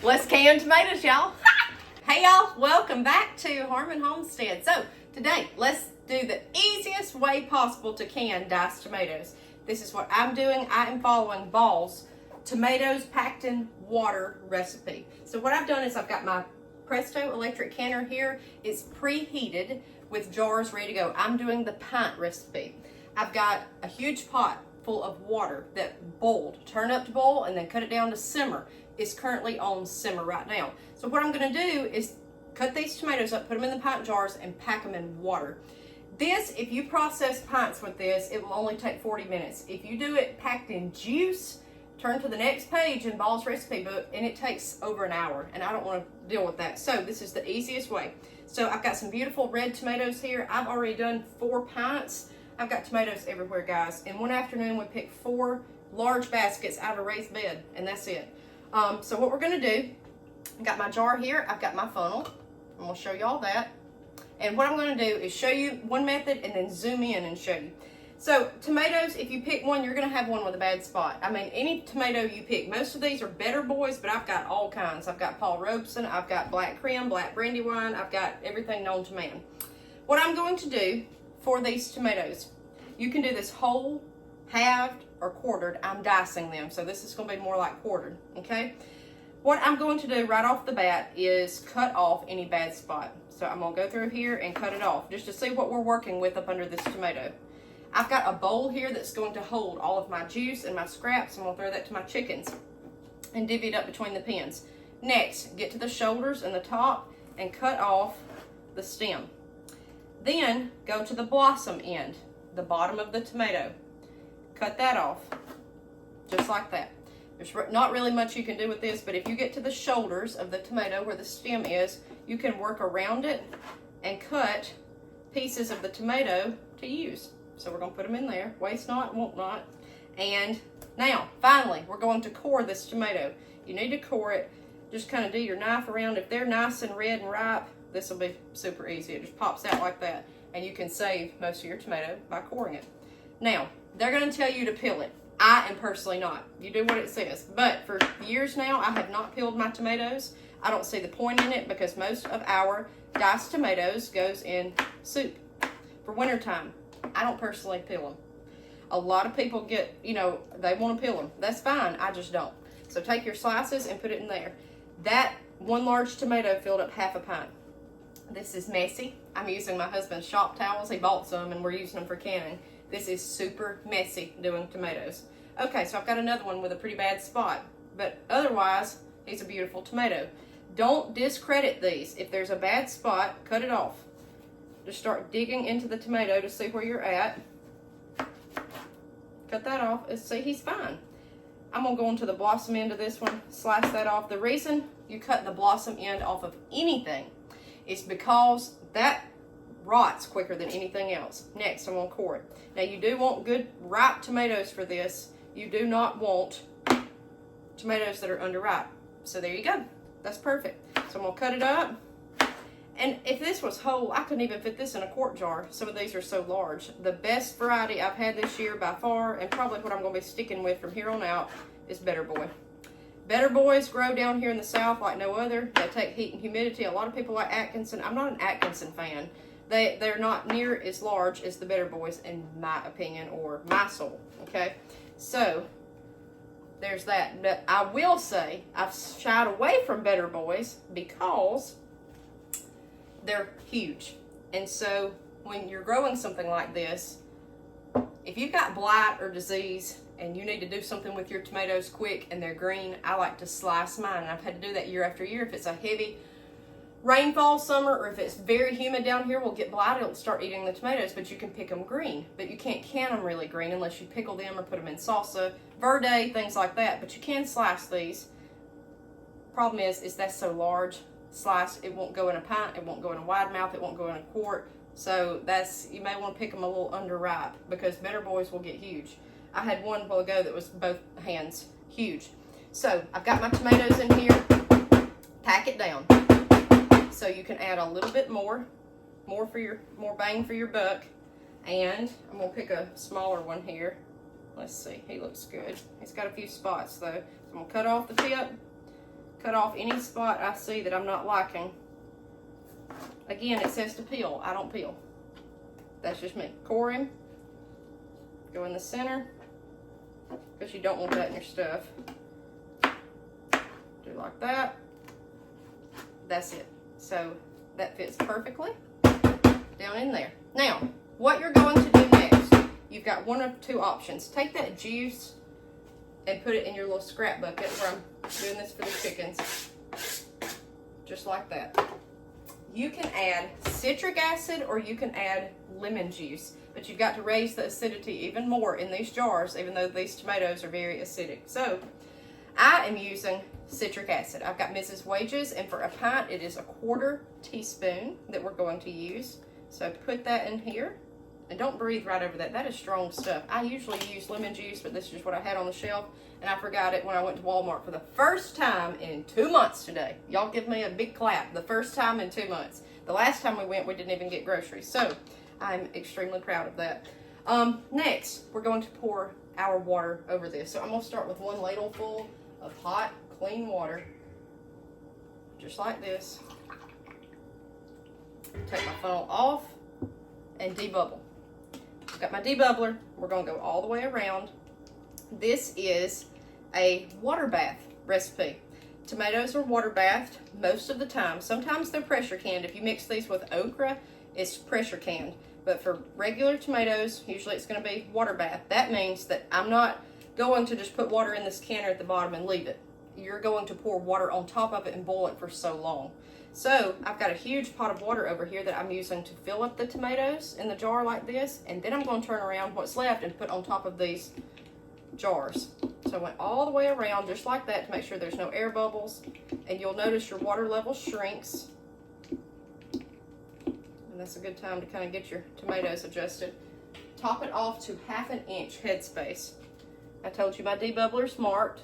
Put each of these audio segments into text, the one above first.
Let's can tomatoes, y'all. Hey y'all, welcome back to Homestead. So today, let's do the easiest way possible to can diced tomatoes. This is what I'm doing. I am following Ball's tomatoes packed in water recipe. So what I've done is I've got my Presto electric canner here. It's preheated with jars ready to go. I'm doing the pint recipe. I've got a huge pot full of water that boiled. Turn up to boil and then cut it down to simmer. It's currently on simmer right now. So what I'm gonna do is cut these tomatoes up, put them in the pint jars, and pack them in water. This, if you process pints with this, it will only take 40 minutes. If you do it packed in juice, turn to the next page in Ball's recipe book, and it takes over an hour, and I don't want to deal with that. So this is the easiest way. So I've got some beautiful red tomatoes here. I've already done 4 pints. I've got tomatoes everywhere, guys. In one afternoon, we picked 4 large baskets out of a raised bed, and that's it. So what we're gonna do, I've got my jar here, I've got my funnel. I'm gonna show you all that. And what I'm gonna do is show you one method and then zoom in and show you. So tomatoes, if you pick one, you're gonna have one with a bad spot. I mean, any tomato you pick, most of these are better boys, but I've got all kinds. I've got Paul Robeson, I've got black creme, black brandywine, I've got everything known to man. What I'm going to do for these tomatoes, you can do this whole, halved, or quartered. I'm dicing them, so this is going to be more like quartered, okay? What I'm going to do right off the bat is cut off any bad spot. So I'm going to go through here and cut it off just to see what we're working with up under this tomato. I've got a bowl here that's going to hold all of my juice and my scraps. I'm going to throw that to my chickens and divvy it up between the pins. Next, get to the shoulders and the top and cut off the stem. Then go to the blossom end, the bottom of the tomato. Cut that off, just like that. There's not really much you can do with this, but if you get to the shoulders of the tomato where the stem is, you can work around it and cut pieces of the tomato to use. So we're gonna put them in there, waste not, want not. And now, finally, we're going to core this tomato. You need to core it, just kind of do your knife around. If they're nice and red and ripe, this will be super easy. It just pops out like that, and you can save most of your tomato by coring it. Now, they're going to tell you to peel it. I am personally not. You do what it says. But for years now, I have not peeled my tomatoes. I don't see the point in it because most of our diced tomatoes goes in soup for wintertime. I don't personally peel them. A lot of people get, they want to peel them. That's fine. I just don't. So take your slices and put it in there. That one large tomato filled up half a pint. This is messy. I'm using my husband's shop towels. He bought some and we're using them for canning. This is super messy doing tomatoes. Okay, so I've got another one with a pretty bad spot, but otherwise, he's a beautiful tomato. Don't discredit these. If there's a bad spot, cut it off. Just start digging into the tomato to see where you're at. Cut that off and see he's fine. I'm gonna go into the blossom end of this one, slice that off. The reason you cut the blossom end off of anything is because that rots quicker than anything else. Next, I'm going to core it. Now, you do want good ripe tomatoes for this. You do not want tomatoes that are underripe. So there you go. That's perfect. So I'm going to cut it up. And if this was whole, I couldn't even fit this in a quart jar. Some of these are so large. The best variety I've had this year by far, and probably what I'm going to be sticking with from here on out, is Better Boy. Better Boys grow down here in the South like no other. They take heat and humidity. A lot of people like Atkinson. I'm not an Atkinson fan. They're not near as large as the Better Boys, in my opinion, or my soul, okay? So, there's that. But I will say, I've shied away from Better Boys because they're huge. And so, when you're growing something like this, if you've got blight or disease and you need to do something with your tomatoes quick and they're green, I like to slice mine. And I've had to do that year after year. If it's a heavy rainfall summer, or if it's very humid down here, we'll get blight. It'll start eating the tomatoes, but you can pick them green. But you can't can them really green unless you pickle them or put them in salsa, verde, things like that. But you can slice these. Problem is that's so large. Slice, it won't go in a pint, it won't go in a wide mouth, it won't go in a quart. So you may want to pick them a little underripe because Better Boys will get huge. I had one while ago that was both hands, huge. So I've got my tomatoes in here. Pack it down. So you can add a little bit more bang for your buck. And I'm gonna pick a smaller one here. Let's see, he looks good. He's got a few spots though. So I'm gonna cut off the tip, cut off any spot I see that I'm not liking. Again, it says to peel. I don't peel. That's just me. Core him. Go in the center, because you don't want that in your stuff. Do like that. That's it. So that fits perfectly down in there. Now, what you're going to do next, you've got one of two options. Take that juice and put it in your little scrap bucket where I'm doing this for the chickens. Just like that. You can add citric acid or you can add lemon juice, but you've got to raise the acidity even more in these jars, even though these tomatoes are very acidic. So I am using citric acid. I've got Mrs. Wages, and for a pint it is 1/4 teaspoon that we're going to use. So put that in here, and don't breathe right over that. That is strong stuff. I usually use lemon juice, but this is just what I had on the shelf, and I forgot it when I went to Walmart for the first time in 2 months today. Y'all give me a big clap. The first time in 2 months. The last time we went, we didn't even get groceries. So I'm extremely proud of that. Next, we're going to pour our water over this. So I'm going to start with 1 ladle full of hot, clean water, just like this. Take my funnel off and debubble. I've got my debubbler. We're going to go all the way around. This is a water bath recipe. Tomatoes are water bathed most of the time. Sometimes they're pressure canned. If you mix these with okra, it's pressure canned. But for regular tomatoes, usually it's going to be water bath. That means that I'm not going to just put water in this canner at the bottom and leave it. You're going to pour water on top of it and boil it for so long. So I've got a huge pot of water over here that I'm using to fill up the tomatoes in the jar like this, and then I'm going to turn around what's left and put on top of these jars. So I went all the way around just like that to make sure there's no air bubbles, and you'll notice your water level shrinks, and that's a good time to kind of get your tomatoes adjusted. Top it off to 1/2 inch headspace. I told you my debubbler's marked.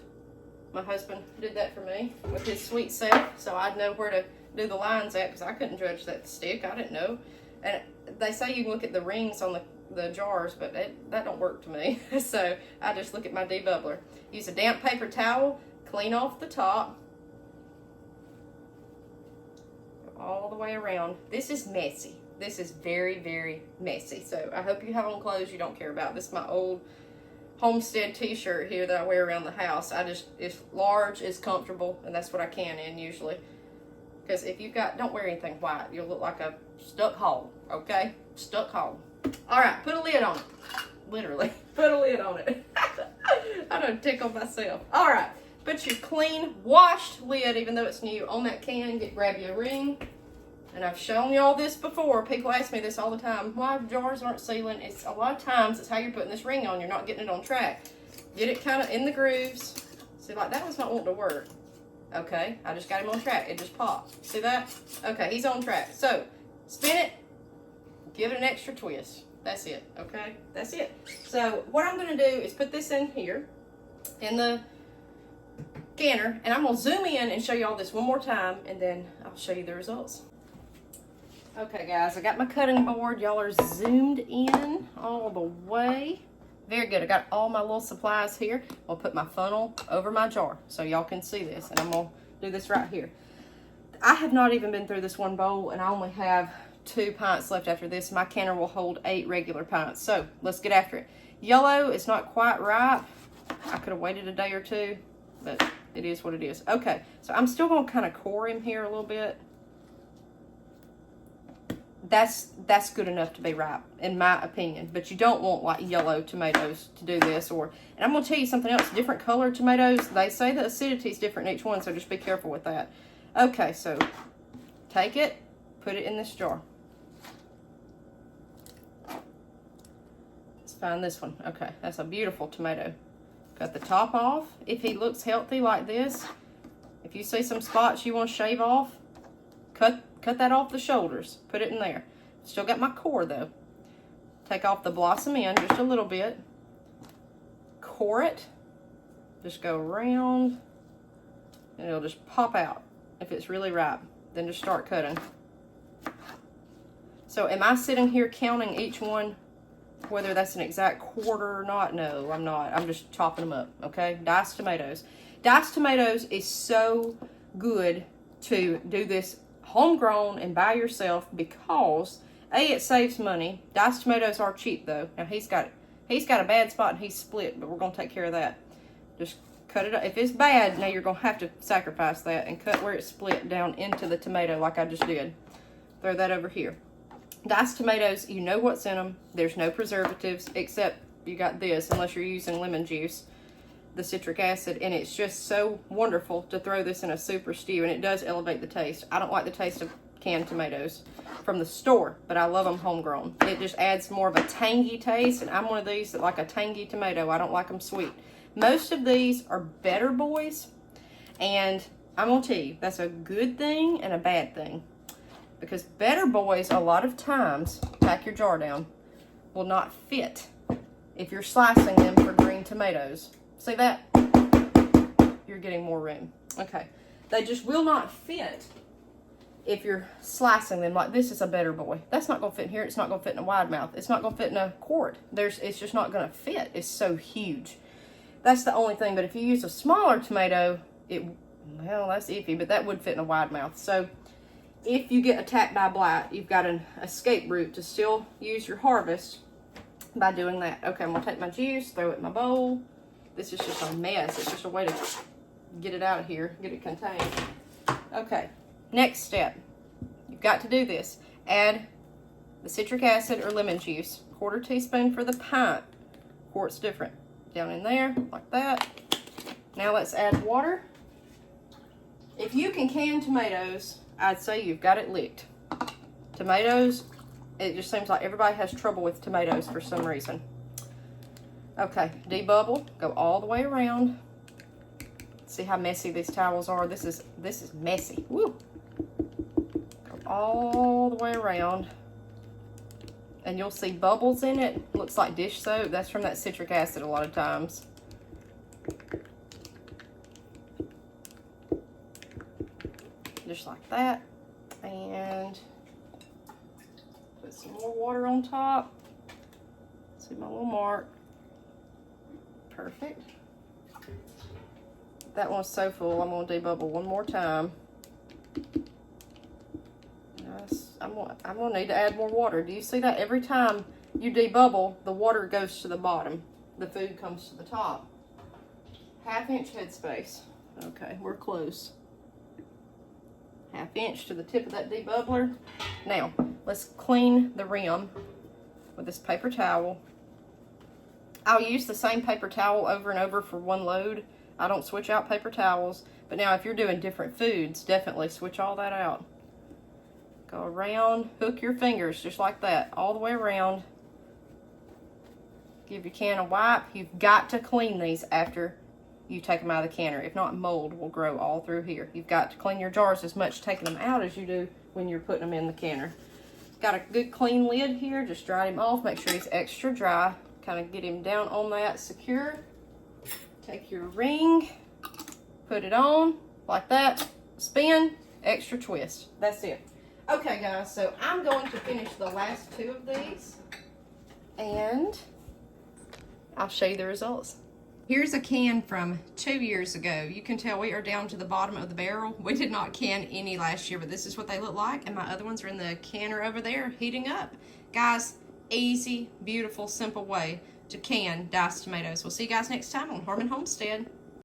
My husband did that for me with his sweet self, so I'd know where to do the lines at, because I couldn't judge that stick. I didn't know. And they say you can look at the rings on the jars, but that don't work to me. So I just look at my debubbler. Use a damp paper towel, clean off the top. Go all the way around. This is messy. This is very, very messy. So I hope you have on clothes you don't care about. This is my old Homestead t-shirt here that I wear around the house. It's large, it's comfortable, and that's what I can in usually. Because if you've got, don't wear anything white. You'll look like a stuck hog, okay? Stuck hog. All right, put a lid on it. Literally, put a lid on it. I don't tickle myself. All right, put your clean, washed lid, even though it's new, on that can. Grab you a ring. And I've shown y'all this before. People ask me this all the time. Why jars aren't sealing? It's a lot of times it's how you're putting this ring on. You're not getting it on track. Get it kind of in the grooves. See, like that one's not wanting to work. Okay, I just got him on track. It just popped. See that? Okay, he's on track. So, spin it. Give it an extra twist. That's it, okay? That's it. So, what I'm going to do is put this in here, in the canner, and I'm going to zoom in and show you all this one more time, and then I'll show you the results. Okay, guys, I got my cutting board. Y'all are zoomed in all the way. Very good. I got all my little supplies here. I'll put my funnel over my jar so y'all can see this, and I'm going to do this right here. I have not even been through this one bowl, and I only have 2 pints left after this. My canner will hold 8 regular pints, so let's get after it. Yellow is not quite ripe. I could have waited a day or two, but it is what it is. Okay, so I'm still going to kind of core him here a little bit. That's good enough to be ripe, in my opinion. But you don't want like yellow tomatoes to do this. And I'm going to tell you something else. Different colored tomatoes, they say the acidity is different in each one, so just be careful with that. Okay, so take it, put it in this jar. Let's find this one. Okay, that's a beautiful tomato. Cut the top off. If he looks healthy like this, if you see some spots you want to shave off, cut that off the shoulders. Put it in there. Still got my core though. Take off the blossom end just a little bit. Core it. Just go around. And it'll just pop out if it's really ripe. Then just start cutting. So am I sitting here counting each one, whether that's an exact quarter or not? No, I'm not. I'm just chopping them up, okay? Diced tomatoes. Diced tomatoes is so good to do this homegrown and by yourself because A, it saves money. Diced tomatoes are cheap though. Now he's got a bad spot and he's split, but we're gonna take care of that. Just cut it up. If it's bad, now you're gonna have to sacrifice that and cut where it's split down into the tomato like I just did. Throw that over here. Diced tomatoes, you know what's in them. There's no preservatives except you got this, unless you're using lemon juice, the citric acid, and it's just so wonderful to throw this in a super stew, and it does elevate the taste. I don't like the taste of canned tomatoes from the store, but I love them homegrown. It just adds more of a tangy taste, and I'm one of these that like a tangy tomato. I don't like them sweet. Most of these are better boys, and I'm gonna tell you, that's a good thing and a bad thing. Because better boys, a lot of times, pack your jar down, will not fit if you're slicing them for green tomatoes. See that? You're getting more room. Okay. They just will not fit if you're slicing them. Like this is a better boy. That's not going to fit in here. It's not going to fit in a wide mouth. It's not going to fit in a quart. It's just not going to fit. It's so huge. That's the only thing. But if you use a smaller tomato, well, that's iffy, but that would fit in a wide mouth. So if you get attacked by blight, you've got an escape route to still use your harvest by doing that. Okay, I'm gonna take my juice, throw it in my bowl. This is just a mess. It's just a way to get it out of here, get it contained. Okay, next step. You've got to do this. Add the citric acid or lemon juice. 1/4 teaspoon for the pint. Quart's different. Down in there, like that. Now let's add water. If you can can tomatoes, I'd say you've got it licked. Tomatoes, it just seems like everybody has trouble with tomatoes for some reason. Okay, debubble, go all the way around. See how messy these towels are? This is messy. Woo! Go all the way around. And you'll see bubbles in it. Looks like dish soap. That's from that citric acid a lot of times. Just like that. And put some more water on top. See my little mark. Perfect. That one's so full, I'm going to debubble one more time. I'm going to need to add more water. Do you see that? Every time you debubble, the water goes to the bottom. The food comes to the top. 1/2 inch headspace. Okay, we're close. 1/2 inch to the tip of that debubbler. Now, let's clean the rim with this paper towel. I'll use the same paper towel over and over for one load. I don't switch out paper towels. But now if you're doing different foods, definitely switch all that out. Go around, hook your fingers just like that, all the way around. Give your can a wipe. You've got to clean these after you take them out of the canner. If not, mold will grow all through here. You've got to clean your jars as much taking them out as you do when you're putting them in the canner. Got a good clean lid here. Just dry him off. Make sure he's extra dry. Kind of get him down on that secure. Take your ring, put it on like that, spin, extra twist. That's it. Okay guys, so I'm going to finish the last 2 of these and I'll show you the results. Here's a can from 2 years ago. You can tell we are down to the bottom of the barrel. We did not can any last year, but this is what they look like, and my other ones are in the canner over there heating up. Guys, easy, beautiful, simple way to can diced tomatoes. We'll see you guys next time on Homestead.